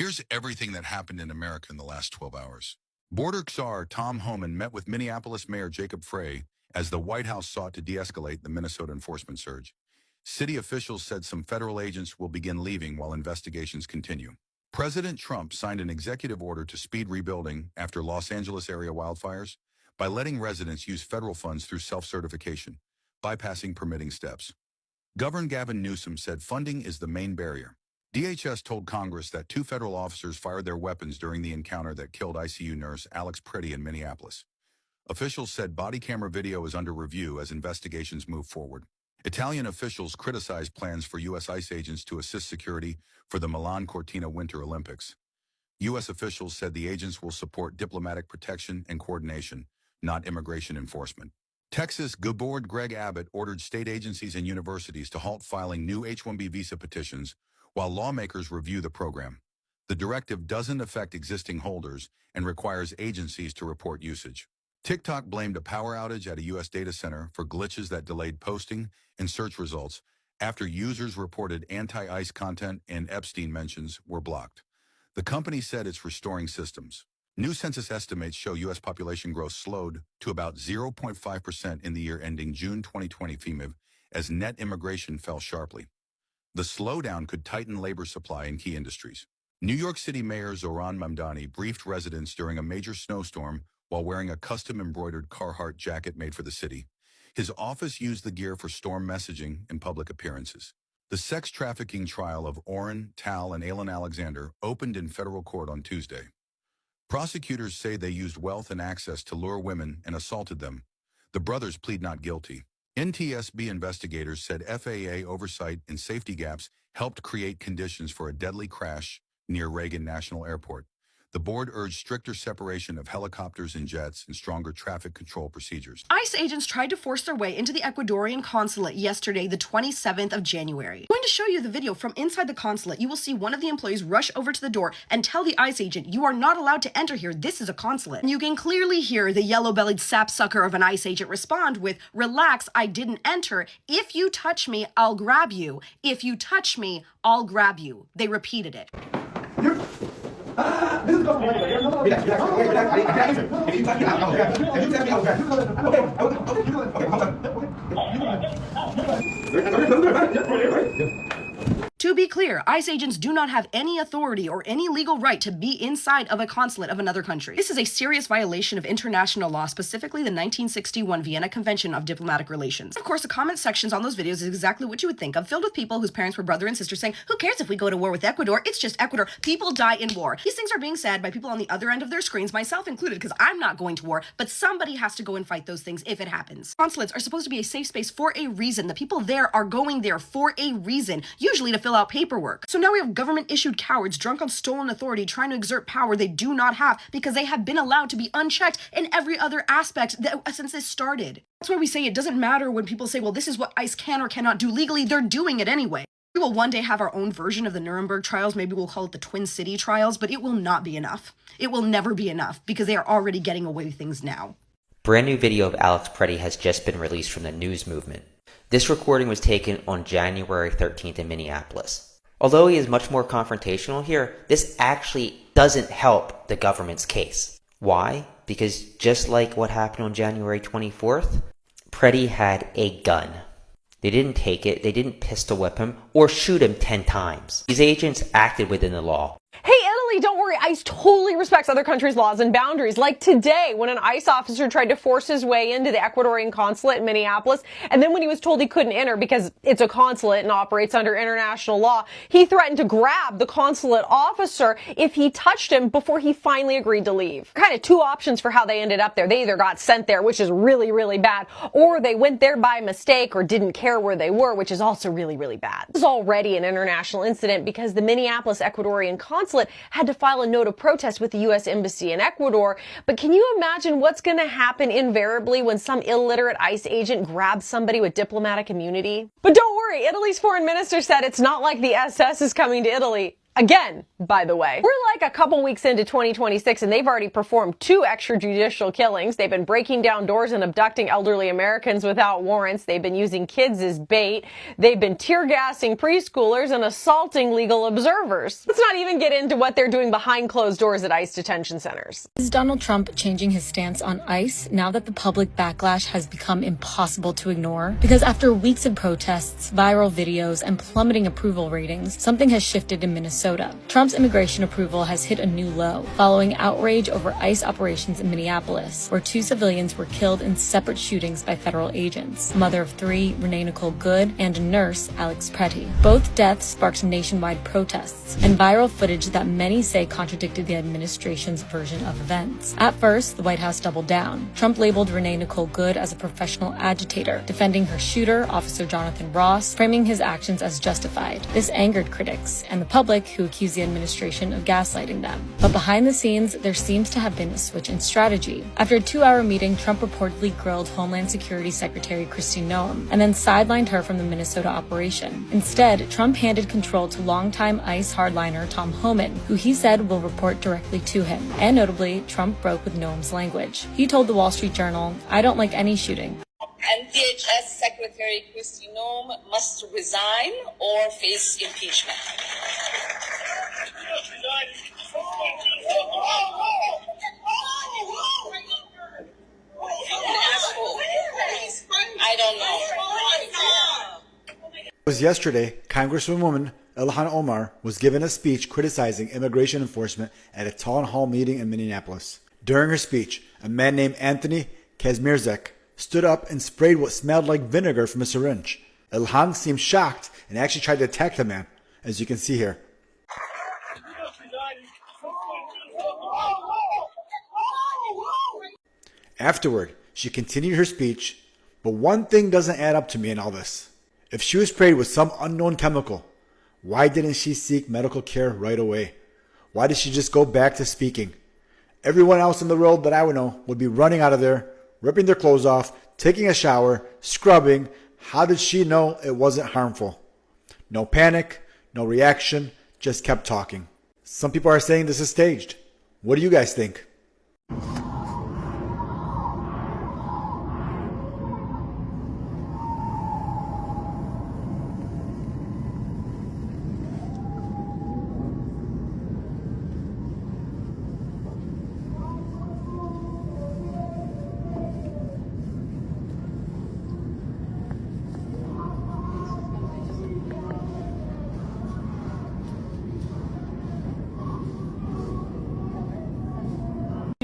Here's everything that happened in America in the last 12 hours. Border Czar Tom Homan met with Minneapolis Mayor Jacob Frey as the White House sought to de-escalate the Minnesota enforcement surge. City officials said some federal agents will begin leaving while investigations continue. President Trump signed an executive order to speed rebuilding after Los Angeles area wildfires by letting residents use federal funds through self-certification, bypassing permitting steps. Governor Gavin Newsom said funding is the main barrier. DHS told Congress that 2 federal officers fired their weapons during the encounter that killed ICU nurse Alex Pretty in Minneapolis. Officials said body camera video is under review as investigations move forward. Italian officials criticized plans for U.S. ICE agents to assist security for the Milan Cortina Winter Olympics. U.S. officials said the agents will support diplomatic protection and coordination, not immigration enforcement. Texas Governor Greg Abbott ordered state agencies and universities to halt filing new H-1B visa petitions while lawmakers review the program. The directive doesn't affect existing holders and requires agencies to report usage. TikTok blamed a power outage at a U.S. data center for glitches that delayed posting and search results after users reported anti-ICE content and Epstein mentions were blocked. The company said it's restoring systems. New census estimates show U.S. population growth slowed to about 0.5% in the year ending June 2020 FEMA as net immigration fell sharply. The slowdown could tighten labor supply in key industries. New York City Mayor Zohran Mamdani briefed residents during a major snowstorm while wearing a custom-embroidered Carhartt jacket made for the city. His office used the gear for storm messaging and public appearances. The sex trafficking trial of Orrin, Tal, and Aylin Alexander opened in federal court on Tuesday. Prosecutors say they used wealth and access to lure women and assaulted them. The brothers plead not guilty. NTSB investigators said FAA oversight and safety gaps helped create conditions for a deadly crash near Reagan National Airport. The board urged stricter separation of helicopters and jets and stronger traffic control procedures. ICE agents tried to force their way into the Ecuadorian consulate yesterday, the 27th of January. I'm going to show you the video from inside the consulate. You will see one of the employees rush over to the door and tell the ICE agent, "You are not allowed to enter here. This is a consulate." And you can clearly hear the yellow-bellied sapsucker of an ICE agent respond with, "Relax, I didn't enter. If you touch me, I'll grab you. If you touch me, I'll grab you." They repeated it. To be clear, ICE agents do not have any authority or any legal right to be inside of a consulate of another country. This is a serious violation of international law, specifically the 1961 Vienna Convention of Diplomatic Relations. Of course, the comment sections on those videos is exactly what you would think of, filled with people whose parents were brother and sister saying, "Who cares if we go to war with Ecuador? It's just Ecuador. People die in war." These things are being said by people on the other end of their screens, myself included, because I'm not going to war, but somebody has to go and fight those things if it happens. Consulates are supposed to be a safe space for a reason. The people there are going there for a reason, usually to fill out paperwork. So now we have government-issued cowards drunk on stolen authority trying to exert power they do not have because they have been allowed to be unchecked in every other aspect since this started. That's why we say it doesn't matter when people say, well, this is what ICE can or cannot do legally. They're doing it anyway. We will one day have our own version of the Nuremberg trials. Maybe we'll call it the Twin City trials, but it will not be enough. It will never be enough because they are already getting away with things now. Brand new video of Alex Pretty has just been released from the news movement. This recording was taken on January 13th in Minneapolis. Although he is much more confrontational here, this actually doesn't help the government's case. Why? Because just like what happened on January 24th, Pretty had a gun. They didn't take it, they didn't pistol whip him, or shoot him 10 times. These agents acted within the law. Hey, Italy, don't worry. ICE totally respects other countries' laws and boundaries. Like today, when an ICE officer tried to force his way into the Ecuadorian consulate in Minneapolis, and then when he was told he couldn't enter because it's a consulate and operates under international law, he threatened to grab the consulate officer if he touched him before he finally agreed to leave. Kind of two options for how they ended up there. They either got sent there, which is really, really bad, or they went there by mistake or didn't care where they were, which is also really, really bad. This is already an international incident because the Minneapolis Ecuadorian consulate had to file a note of protest with the U.S. Embassy in Ecuador. But can you imagine what's going to happen invariably when some illiterate ICE agent grabs somebody with diplomatic immunity? But don't worry, Italy's foreign minister said it's not like the SS is coming to Italy. Again, by the way. We're like a couple weeks into 2026 and they've already performed 2 extrajudicial killings. They've been breaking down doors and abducting elderly Americans without warrants. They've been using kids as bait. They've been tear gassing preschoolers and assaulting legal observers. Let's not even get into what they're doing behind closed doors at ICE detention centers. Is Donald Trump changing his stance on ICE now that the public backlash has become impossible to ignore? Because after weeks of protests, viral videos, and plummeting approval ratings, something has shifted in Minnesota. Trump's immigration approval has hit a new low, following outrage over ICE operations in Minneapolis, where 2 civilians were killed in separate shootings by federal agents, a mother of 3, Renee Nicole Good, and a nurse, Alex Pretty. Both deaths sparked nationwide protests and viral footage that many say contradicted the administration's version of events. At first, the White House doubled down. Trump labeled Renee Nicole Good as a professional agitator, defending her shooter, Officer Jonathan Ross, framing his actions as justified. This angered critics and the public, who accused the administration of gaslighting them. But behind the scenes, there seems to have been a switch in strategy. After a 2-hour meeting, Trump reportedly grilled Homeland Security Secretary Kristi Noem and then sidelined her from the Minnesota operation. Instead, Trump handed control to longtime ICE hardliner Tom Homan, who he said will report directly to him. And notably, Trump broke with Noem's language. He told the Wall Street Journal, "I don't like any shooting." And DHS Secretary Kristi Noem must resign or face impeachment. I don't know. It was yesterday, Congresswoman Ilhan Omar was given a speech criticizing immigration enforcement at a town hall meeting in Minneapolis. During her speech, a man named Anthony Kazmierzak stood up and sprayed what smelled like vinegar from a syringe. Ilhan seemed shocked and actually tried to attack the man, as you can see here. Afterward, she continued her speech, but one thing doesn't add up to me in all this. If she was sprayed with some unknown chemical, why didn't she seek medical care right away? Why did she just go back to speaking? Everyone else in the world that I would know would be running out of there, ripping their clothes off, taking a shower, scrubbing. How did she know it wasn't harmful? No panic, no reaction, just kept talking. Some people are saying this is staged. What do you guys think?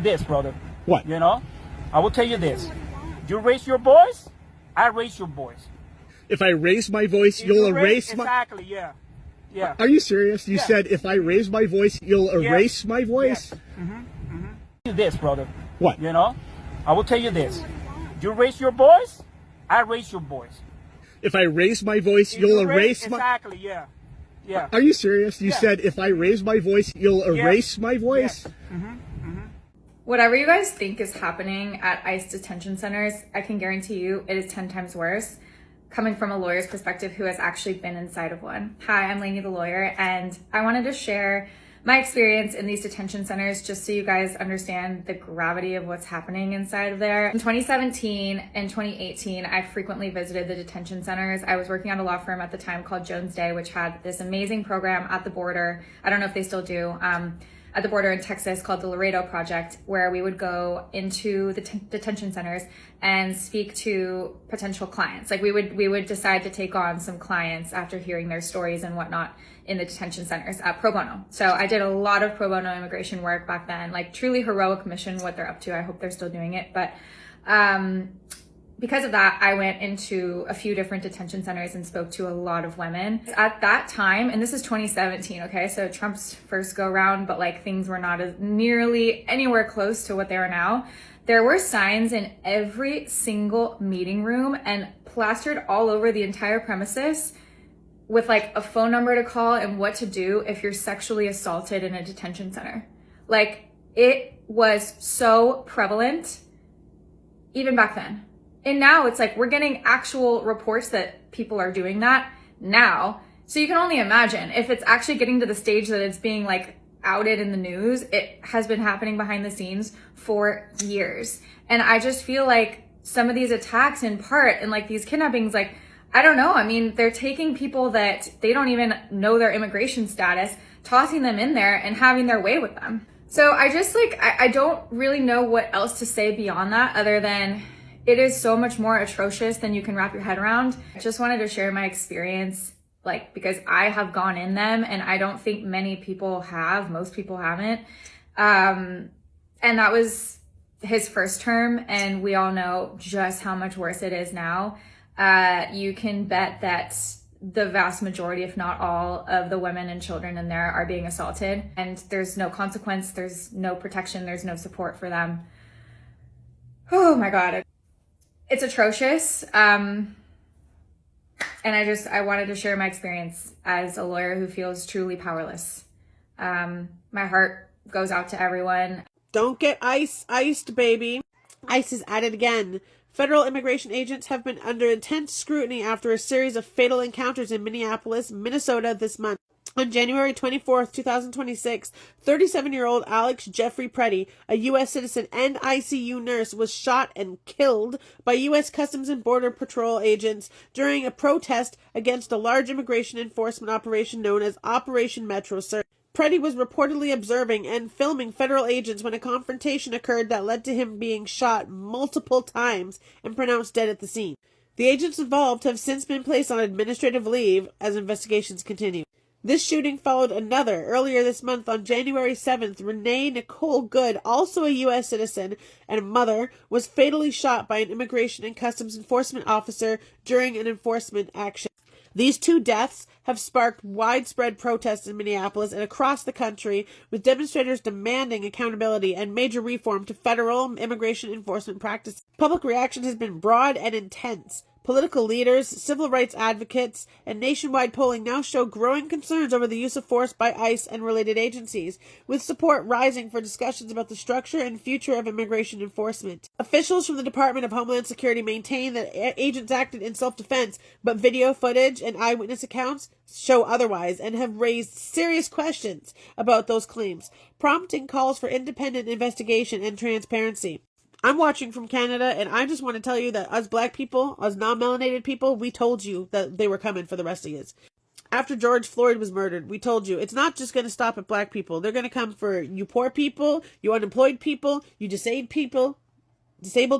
This, brother. What? You know, I will tell you this. You raise your voice, I raise your voice. If I raise my voice, you'll erase my... Exactly, yeah. Yeah. Are you serious? You said if I raise my voice, you'll erase my voice? Yes. This, brother. What? You know, I will tell you this. You raise your voice, I raise your voice. If I raise my voice, you'll erase my... Exactly, yeah. Yeah. Are you serious? You said if I raise my voice, you'll erase my voice? Yes. Whatever you guys think is happening at ICE detention centers, I can guarantee you it is 10 times worse, coming from a lawyer's perspective who has actually been inside of one. Hi, I'm Lainey the lawyer, and I wanted to share my experience in these detention centers just so you guys understand the gravity of what's happening inside of there. In 2017 and 2018, I frequently visited the detention centers. I was working at a law firm at the time called Jones Day, which had this amazing program at the border. I don't know if they still do. At the border in Texas called the Laredo Project, where we would go into the detention centers and speak to potential clients. Like we would decide to take on some clients after hearing their stories and whatnot in the detention centers pro bono. So I did a lot of pro bono immigration work back then, like truly heroic mission, what they're up to. I hope they're still doing it. But because of that, I went into a few different detention centers and spoke to a lot of women. At that time, and this is 2017, okay, so Trump's first go round, but like things were not as nearly anywhere close to what they are now. There were signs in every single meeting room and plastered all over the entire premises with like a phone number to call and what to do if you're sexually assaulted in a detention center. Like it was so prevalent even back then. And now it's like we're getting actual reports that people are doing that now. So you can only imagine if it's actually getting to the stage that it's being like outed in the news. It has been happening behind the scenes for years. And I just feel like some of these attacks in part and like these kidnappings, like, I don't know. I mean, they're taking people that they don't even know their immigration status, tossing them in there and having their way with them. So I just like, I don't really know what else to say beyond that other than it is so much more atrocious than you can wrap your head around. I just wanted to share my experience, like, because I have gone in them and I don't think many people have, most people haven't. And that was his first term, and we all know just how much worse it is now. You can bet that the vast majority, if not all, of the women and children in there are being assaulted, and there's no consequence, there's no protection, there's no support for them. Oh my God. It's atrocious. And I wanted to share my experience as a lawyer who feels truly powerless. My heart goes out to everyone. Don't get iced, baby. ICE is at it again. Federal immigration agents have been under intense scrutiny after a series of fatal encounters in Minneapolis, Minnesota this month. On January 24th, 2026, 37-year-old Alex Jeffrey Preddy, a U.S. citizen and ICU nurse, was shot and killed by U.S. Customs and Border Patrol agents during a protest against a large immigration enforcement operation known as Operation Metro Search. Preddy was reportedly observing and filming federal agents when a confrontation occurred that led to him being shot multiple times and pronounced dead at the scene. The agents involved have since been placed on administrative leave as investigations continue. This shooting followed another earlier this month on January 7th. Renee Nicole Good, also a U.S. citizen and mother, was fatally shot by an immigration and customs enforcement officer during an enforcement action. These two deaths have sparked widespread protests in Minneapolis and across the country, with demonstrators demanding accountability and major reform to federal immigration enforcement practices. Public reaction has been broad and intense. Political leaders, civil rights advocates, and nationwide polling now show growing concerns over the use of force by ICE and related agencies, with support rising for discussions about the structure and future of immigration enforcement. Officials from the Department of Homeland Security maintain that agents acted in self-defense, but video footage and eyewitness accounts show otherwise and have raised serious questions about those claims, prompting calls for independent investigation and transparency. I'm watching from Canada, and I just want to tell you that us black people, us non-melanated people, we told you that they were coming for the rest of yous. After George Floyd was murdered, we told you it's not just going to stop at black people. They're going to come for you poor people, you unemployed people, you disabled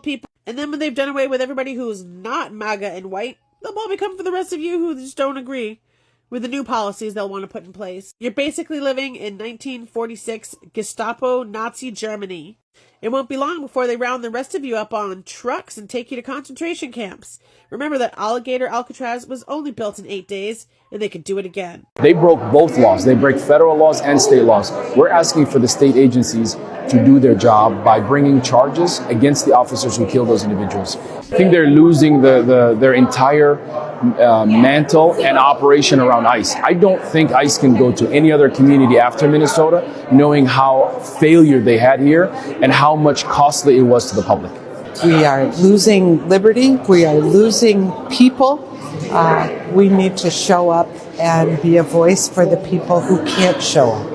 people. And then when they've done away with everybody who's not MAGA and white, they'll probably come for the rest of you who just don't agree with the new policies they'll want to put in place. You're basically living in 1946 Gestapo Nazi Germany. It won't be long before they round the rest of you up on trucks and take you to concentration camps. Remember that Alligator Alcatraz was only built in 8 days, and they could do it again. They broke both laws. They break federal laws and state laws. We're asking for the state agencies to do their job by bringing charges against the officers who killed those individuals. I think they're losing their entire mantle and operation around ICE. I don't think ICE can go to any other community after Minnesota, knowing how failure they had here and how much costly it was to the public. We are losing liberty. We are losing people. We need to show up and be a voice for the people who can't show up.